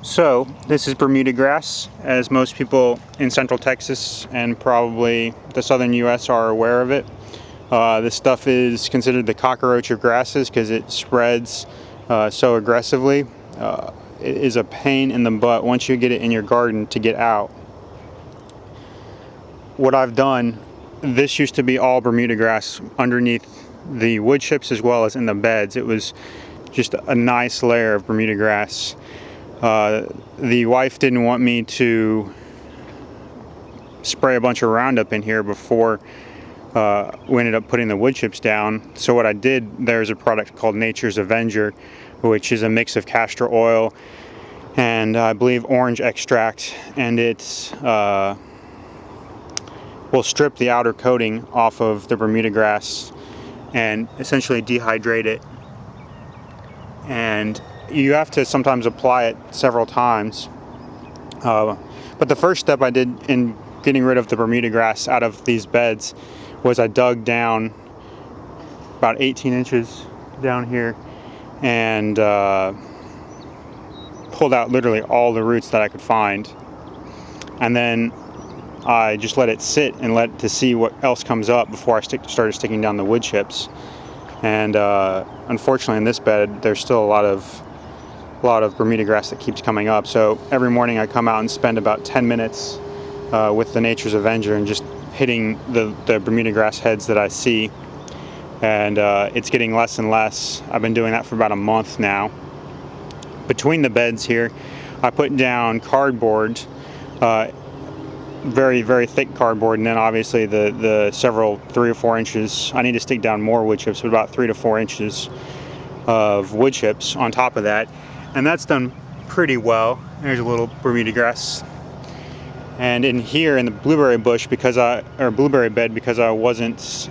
So this is Bermuda grass, as most people in Central Texas and probably the southern U.S. are aware of it. This stuff is considered the cockroach of grasses because it spreads so aggressively. It is a pain in the butt once you get it in your garden to get out. What I've done, this used to be all Bermuda grass underneath the wood chips as well as in the beds. It was just a nice layer of Bermuda grass. The wife didn't want me to spray a bunch of Roundup in here before we ended up putting the wood chips down. So what I did, there's a product called Nature's Avenger, which is a mix of castor oil and I believe orange extract, and it will strip the outer coating off of the Bermuda grass and essentially dehydrate it. And you have to sometimes apply it several times. But the first step I did in getting rid of the Bermuda grass out of these beds was I dug down about 18 inches down here and pulled out literally all the roots that I could find. And then I just let it sit and let it to see what else comes up before I started sticking down the wood chips. And unfortunately in this bed there's still a lot of Bermuda grass that keeps coming up. So every morning I come out and spend about 10 minutes with the Nature's Avenger and just hitting the Bermuda grass heads that I see. And it's getting less and less. I've been doing that for about a month now. Between the beds here, I put down cardboard, very, very thick cardboard, and then obviously the several 3 or 4 inches. I need to stick down more wood chips, but about 3 to 4 inches of wood chips on top of that. And that's done pretty well. There's a little Bermuda grass. And in here in the blueberry bush, blueberry bed, because I wasn't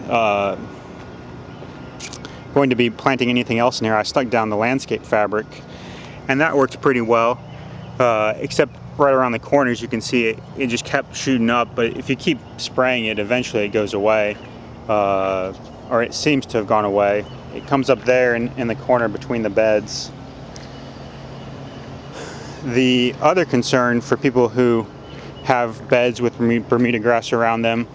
going to be planting anything else in here, I stuck down the landscape fabric, and that worked pretty well. Except right around the corners, you can see it just kept shooting up. But if you keep spraying it, eventually it goes away, or it seems to have gone away. It comes up there in the corner between the beds. The other concern for people who have beds with Bermuda grass around them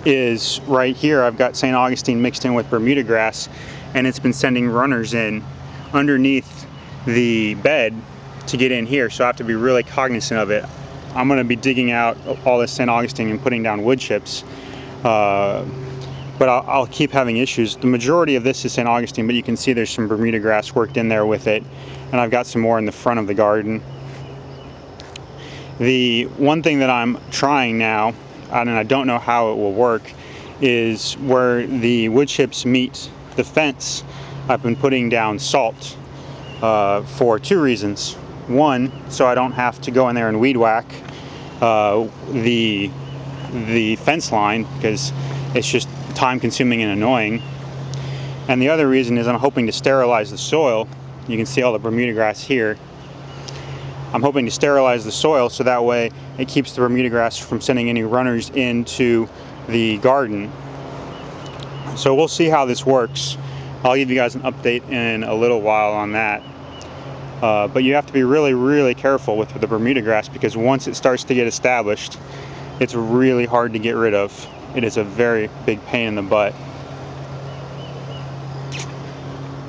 is right here. I've got St. Augustine mixed in with Bermuda grass, and it's been sending runners in underneath the bed to get in here, so I have to be really cognizant of it. I'm going to be digging out all this St. Augustine and putting down wood chips, but I'll keep having issues. The majority of this is St. Augustine, but you can see there's some Bermuda grass worked in there with it, and I've got some more in the front of the garden. The one thing that I'm trying now, and I don't know how it will work, is where the wood chips meet the fence, I've been putting down salt for 2 reasons. One, so I don't have to go in there and weed whack the fence line, because it's just time consuming and annoying. And the other reason is I'm hoping to sterilize the soil. You can see all the Bermuda grass here. I'm hoping to sterilize the soil so that way it keeps the Bermuda grass from sending any runners into the garden. So we'll see how this works. I'll give you guys an update in a little while on that. But you have to be really, really careful with the Bermuda grass, because once it starts to get established, it's really hard to get rid of. It is a very big pain in the butt.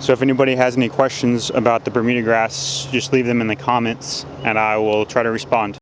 So if anybody has any questions about the Bermuda grass, just leave them in the comments and I will try to respond.